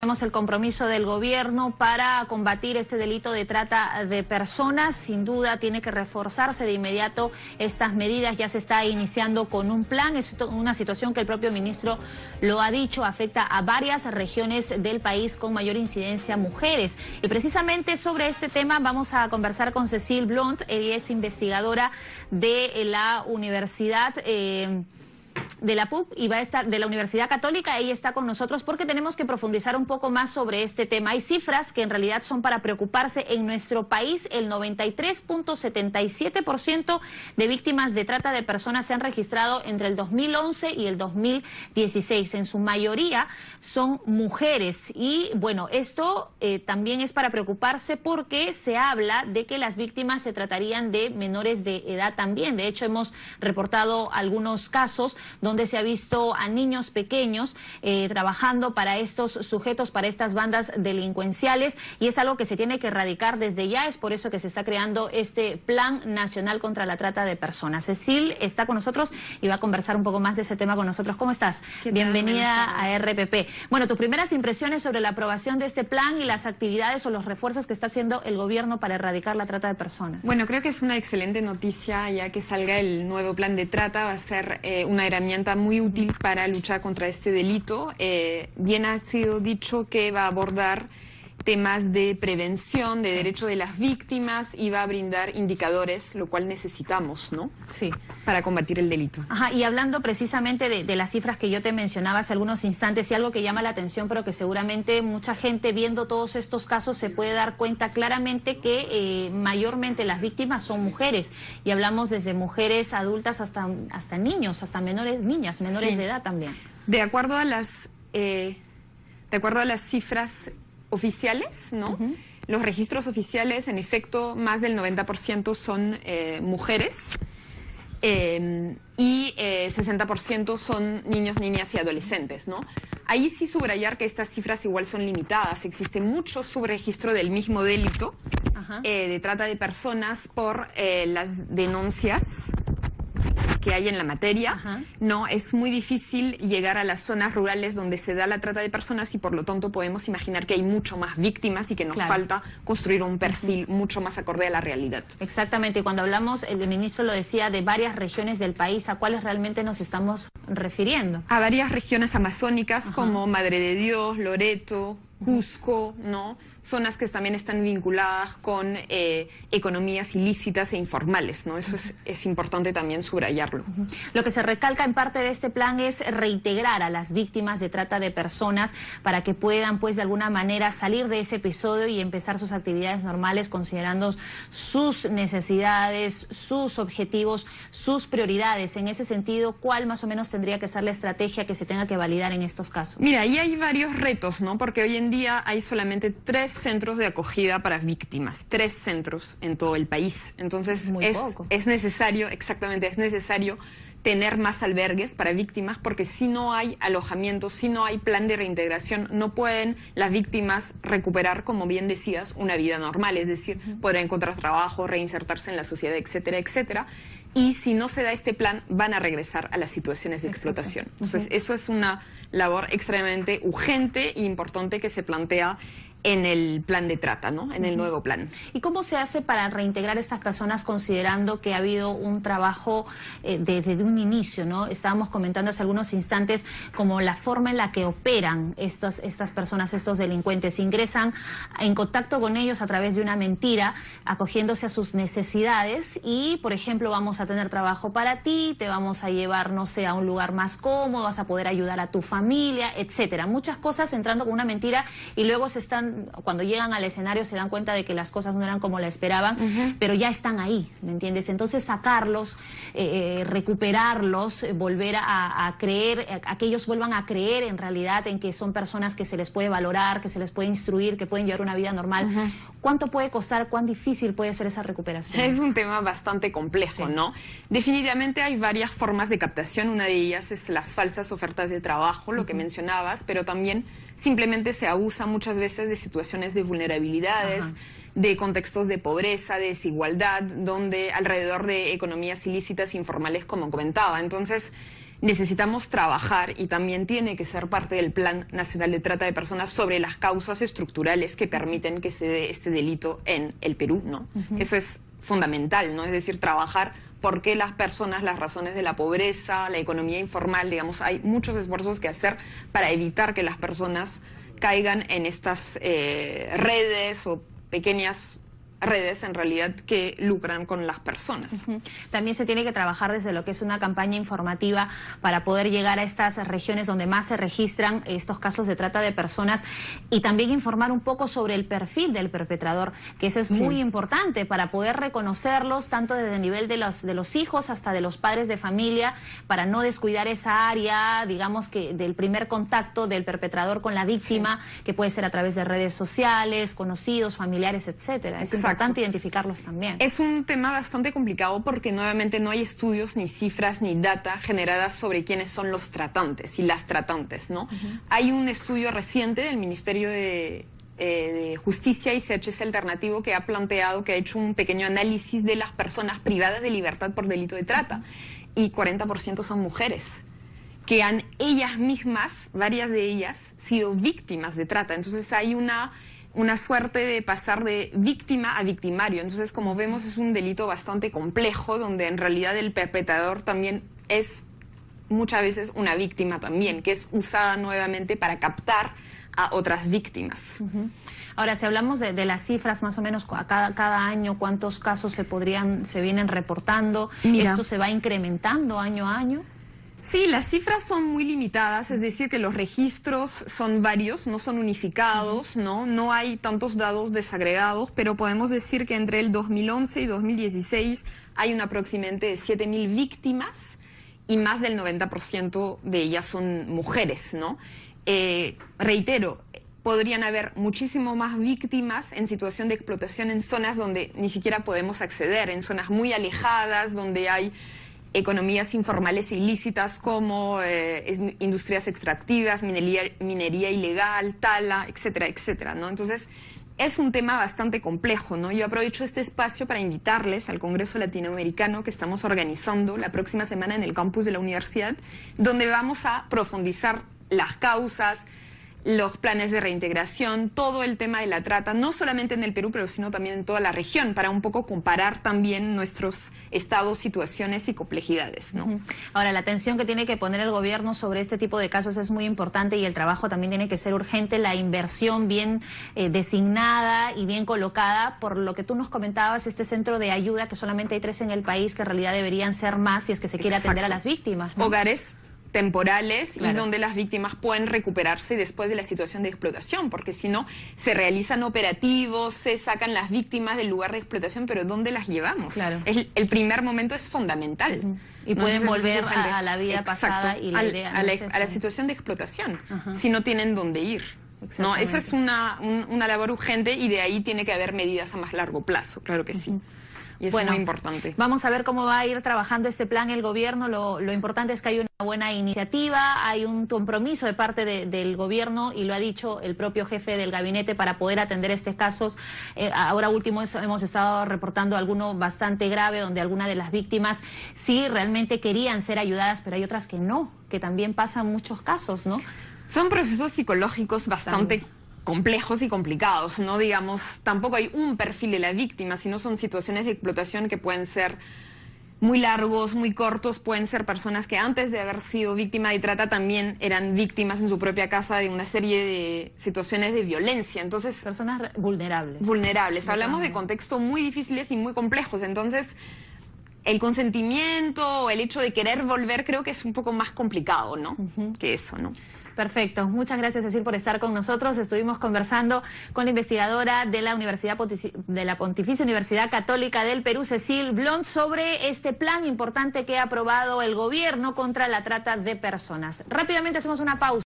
Tenemos el compromiso del gobierno para combatir este delito de trata de personas. Sin duda tiene que reforzarse de inmediato estas medidas. Ya se está iniciando con un plan. Es una situación que el propio ministro lo ha dicho, afecta a varias regiones del país con mayor incidencia mujeres. Y precisamente sobre este tema vamos a conversar con Cecile Blunt. Ella es investigadora de la Universidad de la PUC y va a estar de la Universidad Católica. Ella está con nosotros porque tenemos que profundizar un poco más sobre este tema. Hay cifras que en realidad son para preocuparse. En nuestro país, el 93.77% de víctimas de trata de personas se han registrado entre el 2011 y el 2016. En su mayoría son mujeres. Y bueno, esto también es para preocuparse porque se habla de que las víctimas se tratarían de menores de edad también. De hecho, hemos reportado algunos casos donde se ha visto a niños pequeños trabajando para estos sujetos, para estas bandas delincuenciales, y es algo que se tiene que erradicar desde ya. Es por eso que se está creando este Plan Nacional contra la Trata de Personas. Cecile está con nosotros y va a conversar un poco más de ese tema con nosotros. ¿Cómo estás? Bienvenida a RPP. Bueno, tus primeras impresiones sobre la aprobación de este plan y las actividades o los refuerzos que está haciendo el gobierno para erradicar la trata de personas. Bueno, creo que es una excelente noticia ya que salga el nuevo plan de trata. Va a ser una herramienta muy útil para luchar contra este delito. Bien ha sido dicho que va a abordar temas de prevención, de derecho de las víctimas, y va a brindar indicadores, lo cual necesitamos, ¿no? Sí. Para combatir el delito. Ajá, y hablando precisamente de las cifras que yo te mencionaba hace algunos instantes, y algo que llama la atención, pero que seguramente mucha gente viendo todos estos casos se puede dar cuenta claramente que mayormente las víctimas son mujeres, y hablamos desde mujeres adultas hasta niños, hasta menores de edad también. De acuerdo a las cifras oficiales, ¿no? Los registros oficiales, en efecto, más del 90% son mujeres y 60% son niños, niñas y adolescentes, ¿no? Ahí sí subrayar que estas cifras igual son limitadas. Existe mucho subregistro del mismo delito de trata de personas por las denuncias que hay en la materia. No, es muy difícil llegar a las zonas rurales donde se da la trata de personas, y por lo tanto podemos imaginar que hay mucho más víctimas y que nos falta construir un perfil mucho más acorde a la realidad. Exactamente, y cuando hablamos, el ministro lo decía, de varias regiones del país, ¿a cuáles realmente nos estamos refiriendo? A varias regiones amazónicas como Madre de Dios, Loreto, Cusco, ¿no? Zonas que también están vinculadas con economías ilícitas e informales, ¿no? Eso es importante también subrayarlo. Lo que se recalca en parte de este plan es reintegrar a las víctimas de trata de personas para que puedan, pues, de alguna manera salir de ese episodio y empezar sus actividades normales, considerando sus necesidades, sus objetivos, sus prioridades. En ese sentido, ¿cuál más o menos tendría que ser la estrategia que se tenga que validar en estos casos? Mira, ahí hay varios retos, ¿no? Porque hoy en día hay solamente 3 centros de acogida para víctimas, 3 centros en todo el país. Entonces es necesario, exactamente, es necesario tener más albergues para víctimas, porque si no hay alojamiento, si no hay plan de reintegración, no pueden las víctimas recuperar, como bien decías, una vida normal, es decir, poder encontrar trabajo, reinsertarse en la sociedad, etcétera, etcétera. Y si no se da este plan, van a regresar a las situaciones de explotación. Entonces, eso es una labor extremadamente urgente e importante que se plantea en el plan de trata, ¿no? En el nuevo plan. ¿Y cómo se hace para reintegrar a estas personas, considerando que ha habido un trabajo desde un inicio, ¿no? Estábamos comentando hace algunos instantes como la forma en la que operan estas personas, estos delincuentes. Ingresan en contacto con ellos a través de una mentira, acogiéndose a sus necesidades y, por ejemplo, vamos a tener trabajo para ti, te vamos a llevar, no sé, a un lugar más cómodo, vas a poder ayudar a tu familia, etcétera. Muchas cosas entrando con una mentira, y luego cuando llegan al escenario se dan cuenta de que las cosas no eran como la esperaban, pero ya están ahí, ¿me entiendes? Entonces sacarlos, recuperarlos, volver a creer, a que ellos vuelvan a creer en realidad en que son personas que se les puede valorar, que se les puede instruir, que pueden llevar una vida normal. ¿Cuánto puede costar? ¿Cuán difícil puede ser esa recuperación? Es un tema bastante complejo, ¿no? Definitivamente hay varias formas de captación. Una de ellas es las falsas ofertas de trabajo, lo que mencionabas, pero también simplemente se abusa muchas veces de situaciones de vulnerabilidades, de contextos de pobreza, de desigualdad, donde alrededor de economías ilícitas informales, como comentaba. Entonces, necesitamos trabajar, y también tiene que ser parte del Plan Nacional de Trata de Personas, sobre las causas estructurales que permiten que se dé este delito en el Perú, ¿no? Eso es fundamental, ¿no? Es decir, trabajar por qué las personas, las razones de la pobreza, la economía informal, digamos, hay muchos esfuerzos que hacer para evitar que las personas caigan en estas redes o pequeñas redes en realidad que lucran con las personas. También se tiene que trabajar desde lo que es una campaña informativa para poder llegar a estas regiones donde más se registran estos casos de trata de personas, y también informar un poco sobre el perfil del perpetrador, que eso es muy importante para poder reconocerlos tanto desde el nivel de los hijos hasta de los padres de familia, para no descuidar esa área, digamos, que del primer contacto del perpetrador con la víctima, que puede ser a través de redes sociales, conocidos, familiares, etcétera. Es importante identificarlos también. Es un tema bastante complicado porque nuevamente no hay estudios, ni cifras, ni data generadas sobre quiénes son los tratantes y las tratantes, ¿no? Hay un estudio reciente del Ministerio de Justicia y CHC Alternativo que ha planteado, que ha hecho un pequeño análisis de las personas privadas de libertad por delito de trata, y 40% son mujeres, que han ellas mismas, varias de ellas, sido víctimas de trata. Entonces hay una suerte de pasar de víctima a victimario. Entonces, como vemos, es un delito bastante complejo, donde en realidad el perpetrador también es muchas veces una víctima también, que es usada nuevamente para captar a otras víctimas. Ahora, si hablamos de las cifras, más o menos cada año, ¿cuántos casos se vienen reportando? Mira, ¿esto se va incrementando año a año? Sí, las cifras son muy limitadas, es decir, que los registros son varios, no son unificados, no hay tantos datos desagregados, pero podemos decir que entre el 2011 y 2016 hay un aproximadamente de 7.000 víctimas, y más del 90% de ellas son mujeres, ¿no? Reitero, podrían haber muchísimo más víctimas en situación de explotación en zonas donde ni siquiera podemos acceder, en zonas muy alejadas, donde hay economías informales e ilícitas como industrias extractivas, minería ilegal, tala, etcétera, etcétera, ¿no? Entonces, es un tema bastante complejo, ¿no? Yo aprovecho este espacio para invitarles al Congreso Latinoamericano que estamos organizando la próxima semana en el campus de la universidad, donde vamos a profundizar las causas, los planes de reintegración, todo el tema de la trata, no solamente en el Perú, pero sino también en toda la región, para un poco comparar también nuestros estados, situaciones y complejidades, ¿no? Ahora, la atención que tiene que poner el gobierno sobre este tipo de casos es muy importante, y el trabajo también tiene que ser urgente, la inversión bien designada y bien colocada. Por lo que tú nos comentabas, este centro de ayuda, que solamente hay 3 en el país, que en realidad deberían ser más si es que se quiere atender a las víctimas, ¿no? Hogares temporales, y donde las víctimas pueden recuperarse después de la situación de explotación, porque si no, se realizan operativos, se sacan las víctimas del lugar de explotación, pero ¿dónde las llevamos? El primer momento es fundamental. Y pueden volver a la vida pasada y a la situación de explotación, si no tienen dónde ir. ¿No? Esa es una labor urgente, y de ahí tiene que haber medidas a más largo plazo, claro que sí. Y es muy importante. Vamos a ver cómo va a ir trabajando este plan el gobierno. Lo importante es que hay una buena iniciativa, hay un compromiso de parte del gobierno, y lo ha dicho el propio jefe del gabinete, para poder atender estos casos. Ahora último hemos estado reportando alguno bastante grave, donde algunas de las víctimas sí realmente querían ser ayudadas, pero hay otras que no, que también pasan muchos casos, ¿no? Son procesos psicológicos bastante complejos y complicados, ¿no? Digamos, tampoco hay un perfil de la víctima, sino son situaciones de explotación que pueden ser muy largos, muy cortos, pueden ser personas que antes de haber sido víctima de trata también eran víctimas en su propia casa de una serie de situaciones de violencia. Entonces, personas vulnerables. Hablamos de contextos muy difíciles y muy complejos. Entonces, el consentimiento o el hecho de querer volver creo que es un poco más complicado, ¿no? Que eso, ¿no? Perfecto. Muchas gracias, Cecil, por estar con nosotros. Estuvimos conversando con la investigadora de la Pontificia Universidad Católica del Perú, Cecil Blond, sobre este plan importante que ha aprobado el gobierno contra la trata de personas. Rápidamente hacemos una pausa.